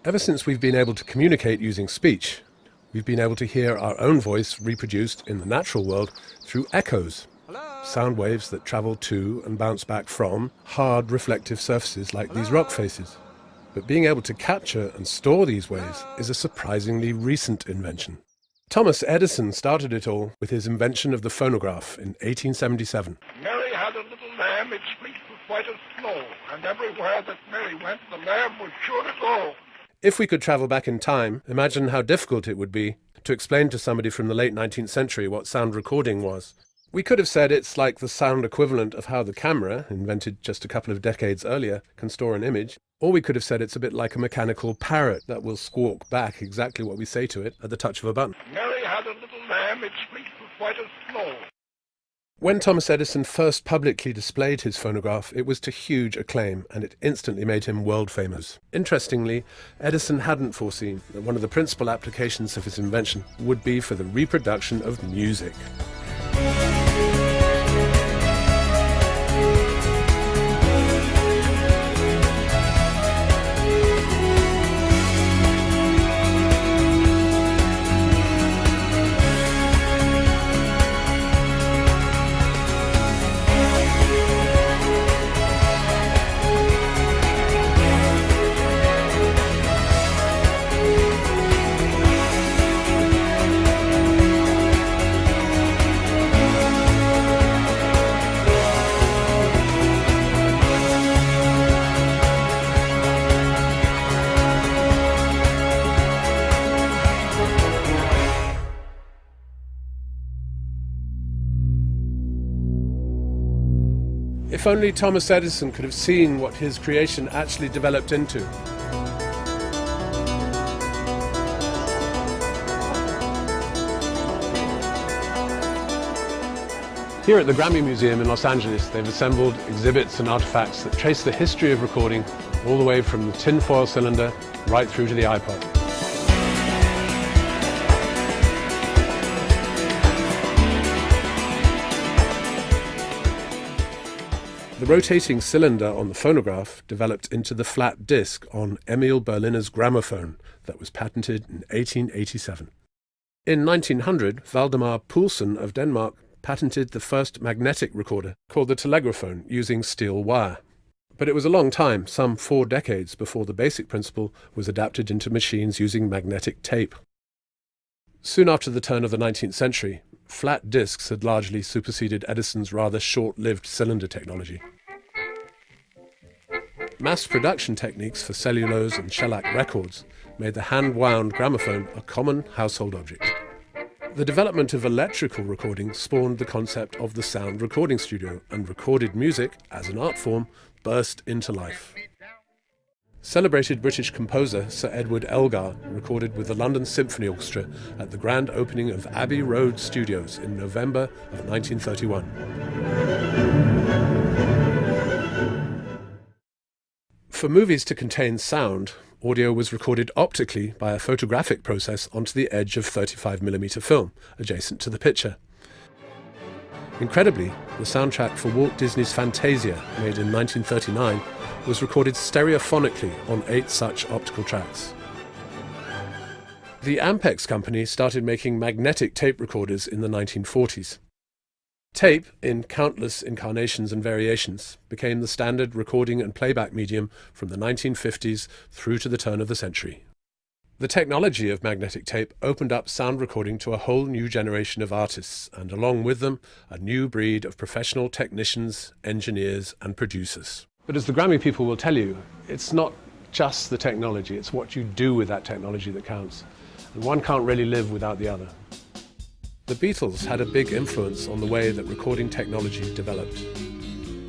Ever since we've been able to communicate using speech, we've been able to hear our own voice reproduced in the natural world through echoes, sound waves that travel to and bounce back from hard reflective surfaces like these rock faces. But being able to capture and store these waves is a surprisingly recent invention. Thomas Edison started it all with his invention of the phonograph in 1877. Mary had a little lamb, its fleece was white as snow, and everywhere that Mary went, the lamb was sure to go. If we could travel back in time, imagine how difficult it would be to explain to somebody from the late 19th century what sound recording was. We could have said it's like the sound equivalent of how the camera, invented just a couple of decades earlier, can store an image. Or we could have said it's a bit like a mechanical parrot that will squawk back exactly what we say to it at the touch of a button. Mary had a little lamb, its fleece was white as snow. When Thomas Edison first publicly displayed his phonograph, it was to huge acclaim, and it instantly made him world famous. Interestingly, Edison hadn't foreseen that one of the principal applications of his invention would be for the reproduction of music. If only Thomas Edison could have seen what his creation actually developed into. Here at the Grammy Museum in Los Angeles, they've assembled exhibits and artifacts that trace the history of recording all the way from the tinfoil cylinder right through to the iPod. The rotating cylinder on the phonograph developed into the flat disc on Emil Berliner's gramophone that was patented in 1887. In 1900, Valdemar Poulsen of Denmark patented the first magnetic recorder, called the telegraphone, using steel wire. But it was a long time, some 4 decades, before the basic principle was adapted into machines using magnetic tape. Soon after the turn of the 19th century, flat discs had largely superseded Edison's rather short-lived cylinder technology. Mass production techniques for cellulose and shellac records made the hand-wound gramophone a common household object. The development of electrical recording spawned the concept of the sound recording studio, and recorded music, as an art form, burst into life. Celebrated British composer Sir Edward Elgar recorded with the London Symphony Orchestra at the grand opening of Abbey Road Studios in November of 1931. For movies to contain sound, audio was recorded optically by a photographic process onto the edge of 35mm film, adjacent to the picture. Incredibly, the soundtrack for Walt Disney's Fantasia, made in 1939, was recorded stereophonically on 8 such optical tracks. The Ampex company started making magnetic tape recorders in the 1940s. Tape, in countless incarnations and variations, became the standard recording and playback medium from the 1950s through to the turn of the century. The technology of magnetic tape opened up sound recording to a whole new generation of artists, and along with them, a new breed of professional technicians, engineers, and producers. But as the Grammy people will tell you, it's not just the technology, it's what you do with that technology that counts. And one can't really live without the other. The Beatles had a big influence on the way that recording technology developed.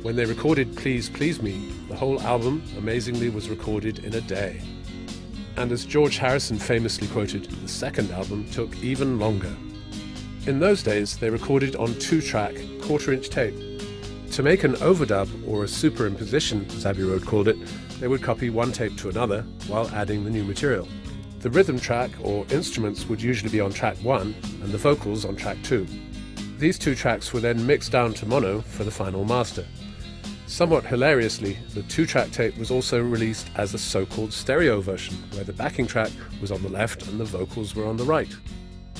When they recorded Please Please Me, the whole album, amazingly, was recorded in a day. And as George Harrison famously quoted, the second album took even longer. In those days, they recorded on 2-track, quarter-inch tape. To make an overdub, or a superimposition, as Abbey Road called it, they would copy one tape to another while adding the new material. The rhythm track, or instruments, would usually be on track 1, and the vocals on track 2. These 2 tracks were then mixed down to mono for the final master. Somewhat hilariously, the 2-track tape was also released as a so-called stereo version, where the backing track was on the left and the vocals were on the right.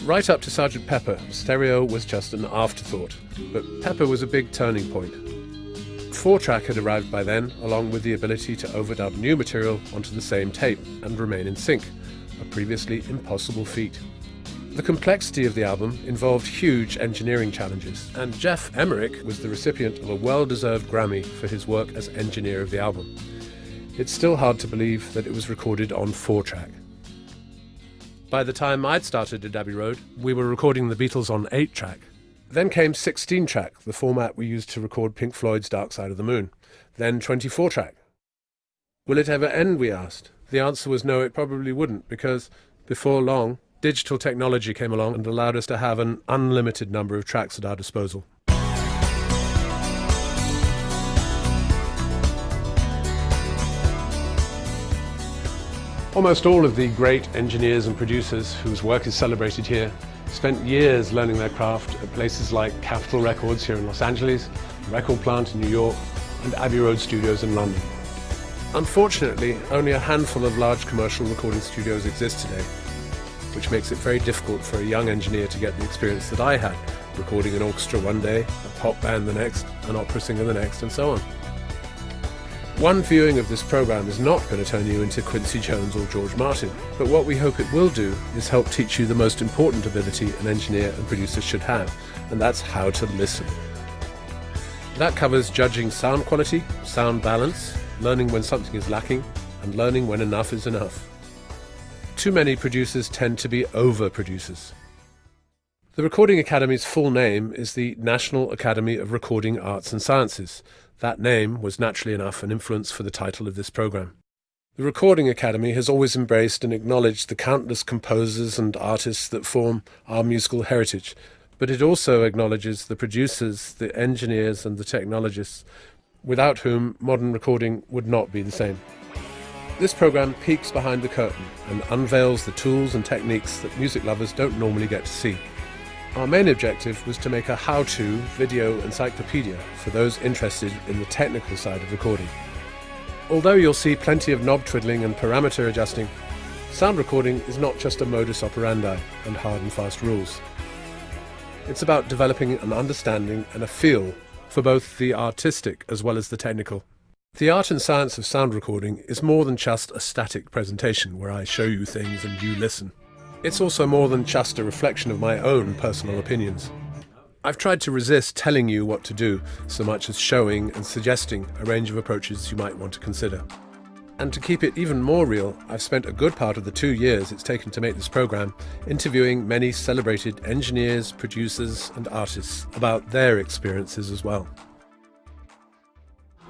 Right up to Sgt. Pepper, stereo was just an afterthought, but Pepper was a big turning point. 4-track had arrived by then, along with the ability to overdub new material onto the same tape and remain in sync, a previously impossible feat. The complexity of the album involved huge engineering challenges, and Jeff Emerick was the recipient of a well-deserved Grammy for his work as engineer of the album. It's still hard to believe that it was recorded on 4-track. By the time I'd started at Abbey Road, we were recording the Beatles on 8-track. Then came 16-track, the format we used to record Pink Floyd's Dark Side of the Moon. Then 24-track. Will it ever end, we asked. The answer was no, it probably wouldn't, because before long, digital technology came along and allowed us to have an unlimited number of tracks at our disposal. Almost all of the great engineers and producers whose work is celebrated here spent years learning their craft at places like Capitol Records here in Los Angeles, Record Plant in New York, and Abbey Road Studios in London. Unfortunately, only a handful of large commercial recording studios exist today, which makes it very difficult for a young engineer to get the experience that I had, recording an orchestra one day, a pop band the next, an opera singer the next, and so on. One viewing of this program is not going to turn you into Quincy Jones or George Martin, but what we hope it will do is help teach you the most important ability an engineer and producer should have, and that's how to listen. That covers judging sound quality, sound balance, learning when something is lacking, and learning when enough is enough. Too many producers tend to be over-producers. The Recording Academy's full name is the National Academy of Recording Arts and Sciences. That name was naturally enough an influence for the title of this program. The Recording Academy has always embraced and acknowledged the countless composers and artists that form our musical heritage, but it also acknowledges the producers, the engineers and the technologists, without whom modern recording would not be the same. This program peeks behind the curtain and unveils the tools and techniques that music lovers don't normally get to see. Our main objective was to make a how-to video encyclopedia for those interested in the technical side of recording. Although you'll see plenty of knob twiddling and parameter adjusting, sound recording is not just a modus operandi and hard and fast rules. It's about developing an understanding and a feel for both the artistic as well as the technical. The art and science of sound recording is more than just a static presentation where I show you things and you listen. It's also more than just a reflection of my own personal opinions. I've tried to resist telling you what to do so much as showing and suggesting a range of approaches you might want to consider. And to keep it even more real, I've spent a good part of the 2 years it's taken to make this program interviewing many celebrated engineers, producers and artists about their experiences as well.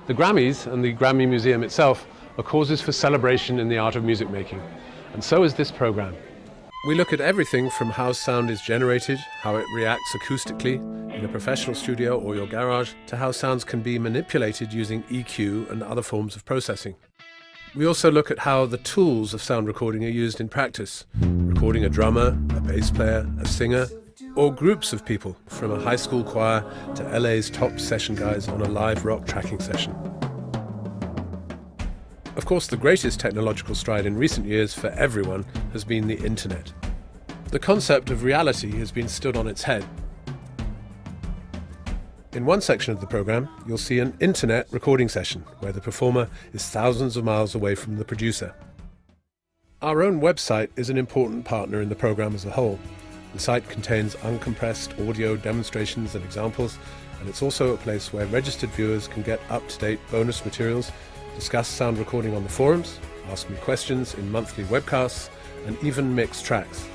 The Grammys and the Grammy Museum itself are causes for celebration in the art of music making, and so is this program. We look at everything from how sound is generated, how it reacts acoustically in a professional studio or your garage, to how sounds can be manipulated using EQ and other forms of processing. We also look at how the tools of sound recording are used in practice, recording a drummer, a bass player, a singer, or groups of people, from a high school choir to LA's top session guys on a live rock tracking session. Of course, the greatest technological stride in recent years for everyone has been the internet. The concept of reality has been stood on its head. In one section of the program, you'll see an internet recording session where the performer is thousands of miles away from the producer. Our own website is an important partner in the program as a whole. The site contains uncompressed audio demonstrations and examples, and it's also a place where registered viewers can get up-to-date bonus materials, discuss sound recording on the forums, ask me questions in monthly webcasts, and even mix tracks.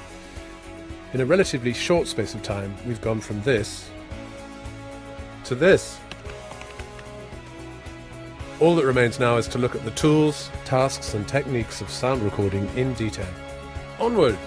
In a relatively short space of time, we've gone from this to this. All that remains now is to look at the tools, tasks, and techniques of sound recording in detail. Onward!